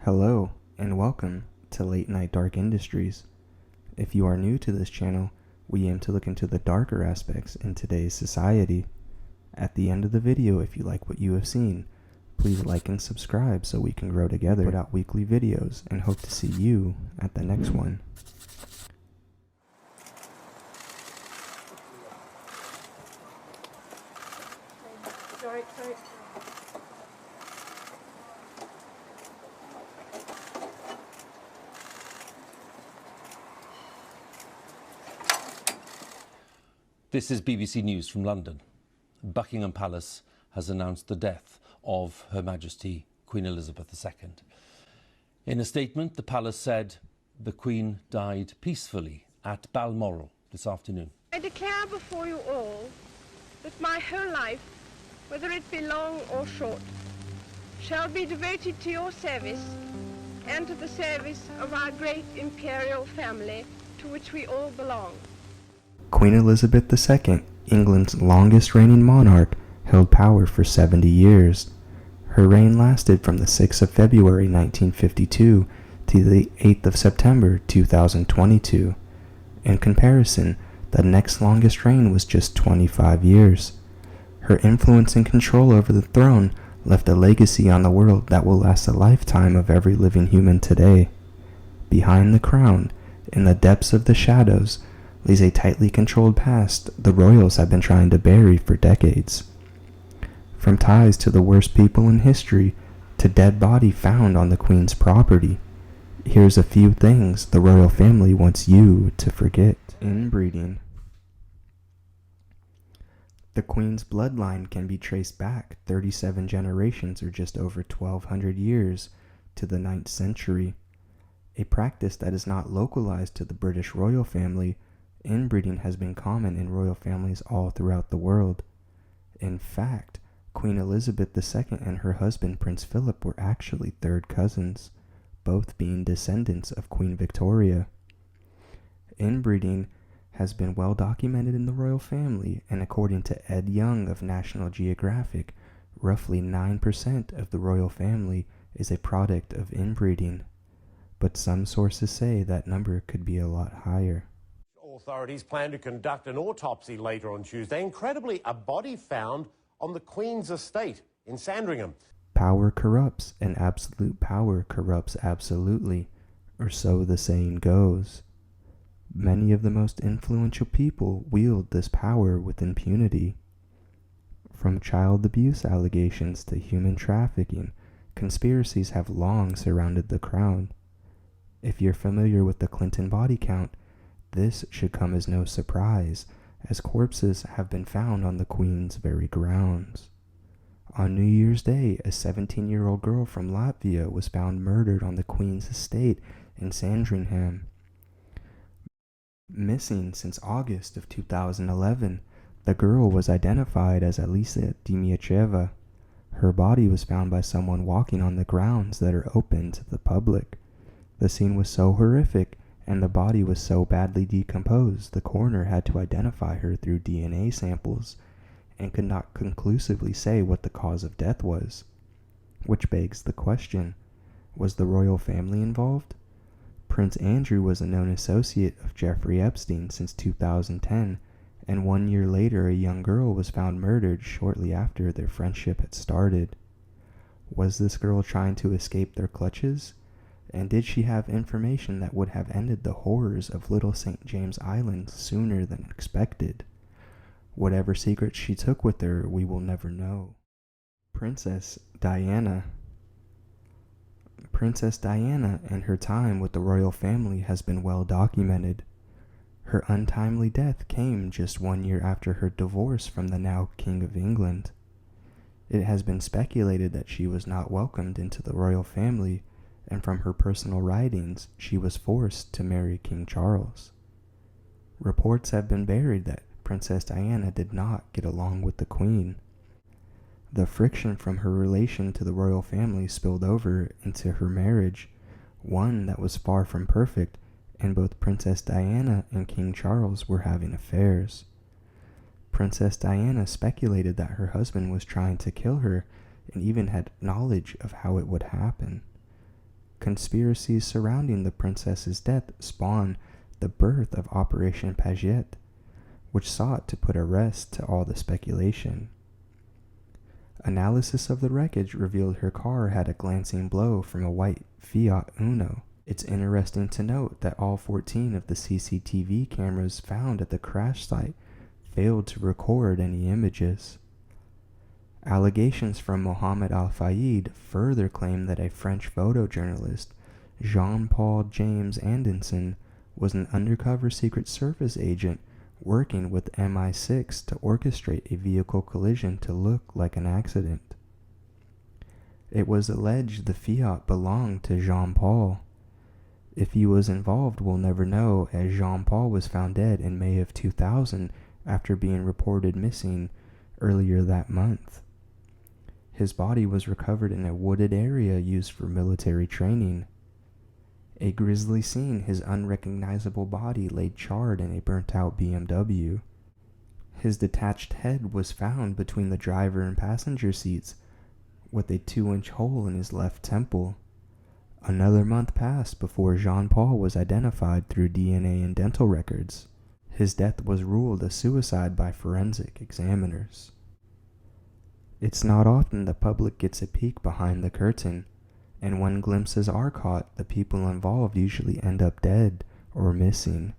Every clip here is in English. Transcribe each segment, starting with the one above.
Hello, and welcome to Late Night Dark Industries. If you are new to this channel, we aim to look into the darker aspects in today's society. At the end of the video, if you like what you have seen, please like and subscribe so we can grow together, put out weekly videos, and hope to see you at the next one. Sorry. This is BBC News from London. Buckingham Palace has announced the death of Her Majesty Queen Elizabeth II. In a statement, the palace said the Queen died peacefully at Balmoral this afternoon. I declare before you all that my whole life, whether it be long or short, shall be devoted to your service and to the service of our great imperial family to which we all belong. Queen Elizabeth II, England's longest reigning monarch, held power for 70 years. Her reign lasted from the 6th of February 1952 to the 8th of September 2022. In comparison, the next longest reign was just 25 years. Her influence and control over the throne left a legacy on the world that will last a lifetime of every living human today. Behind the crown, in the depths of the shadows, lays a tightly controlled past the royals have been trying to bury for decades. From ties to the worst people in history to dead body found on the Queen's property, here's a few things the royal family wants you to forget. Inbreeding. The Queen's bloodline can be traced back 37 generations or just over 1,200 years to the 9th century. A practice that is not localized to the British royal family. Inbreeding has been common in royal families all throughout the world. In fact, Queen Elizabeth II and her husband Prince Philip were actually third cousins, both being descendants of Queen Victoria. Inbreeding has been well documented in the royal family, and according to Ed Young of National Geographic, roughly 9% of the royal family is a product of inbreeding. But some sources say that number could be a lot higher. Authorities plan to conduct an autopsy later on Tuesday. Incredibly, a body found on the Queen's estate in Sandringham. Power corrupts, and absolute power corrupts absolutely, or so the saying goes. Many of the most influential people wield this power with impunity. From child abuse allegations to human trafficking, conspiracies have long surrounded the crown. If you're familiar with the Clinton body count, this should come as no surprise, as corpses have been found on the Queen's very grounds. On New Year's Day, a 17-year-old girl from Latvia was found murdered on the Queen's estate in Sandringham. Missing since August of 2011, the girl was identified as Alisa Dimitrieva. Her body was found by someone walking on the grounds that are open to the public. The scene was so horrific, and the body was so badly decomposed, the coroner had to identify her through DNA samples and could not conclusively say what the cause of death was. Which begs the question, was the royal family involved? Prince Andrew was a known associate of Jeffrey Epstein since 2010, and 1 year later a young girl was found murdered shortly after their friendship had started. Was this girl trying to escape their clutches? And did she have information that would have ended the horrors of Little St. James Island sooner than expected? Whatever secrets she took with her, we will never know. Princess Diana. Princess Diana and her time with the royal family has been well documented. Her untimely death came just 1 year after her divorce from the now King of England. It has been speculated that she was not welcomed into the royal family, and from her personal writings, she was forced to marry King Charles. Reports have been buried that Princess Diana did not get along with the Queen. The friction from her relation to the royal family spilled over into her marriage, one that was far from perfect, and both Princess Diana and King Charles were having affairs. Princess Diana speculated that her husband was trying to kill her and even had knowledge of how it would happen. Conspiracies surrounding the princess's death spawned the birth of Operation Paget, which sought to put a rest to all the speculation. Analysis of the wreckage revealed her car had a glancing blow from a white Fiat Uno. It's interesting to note that all 14 of the CCTV cameras found at the crash site failed to record any images. Allegations from Mohammed Al-Fayed further claim that a French photojournalist, Jean-Paul James Anderson, was an undercover Secret Service agent working with MI6 to orchestrate a vehicle collision to look like an accident. It was alleged the Fiat belonged to Jean-Paul. If he was involved, we'll never know, as Jean-Paul was found dead in May of 2000 after being reported missing earlier that month. His body was recovered in a wooded area used for military training. A grisly scene, his unrecognizable body lay charred in a burnt-out BMW. His detached head was found between the driver and passenger seats, with a 2-inch hole in his left temple. Another month passed before Jean-Paul was identified through DNA and dental records. His death was ruled a suicide by forensic examiners. It's not often the public gets a peek behind the curtain, and when glimpses are caught, the people involved usually end up dead or missing.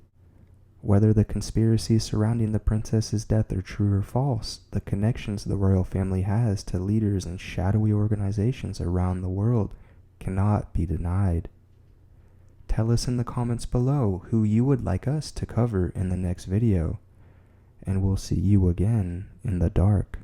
Whether the conspiracies surrounding the princess's death are true or false, the connections the royal family has to leaders and shadowy organizations around the world cannot be denied. Tell us in the comments below who you would like us to cover in the next video, and we'll see you again in the dark.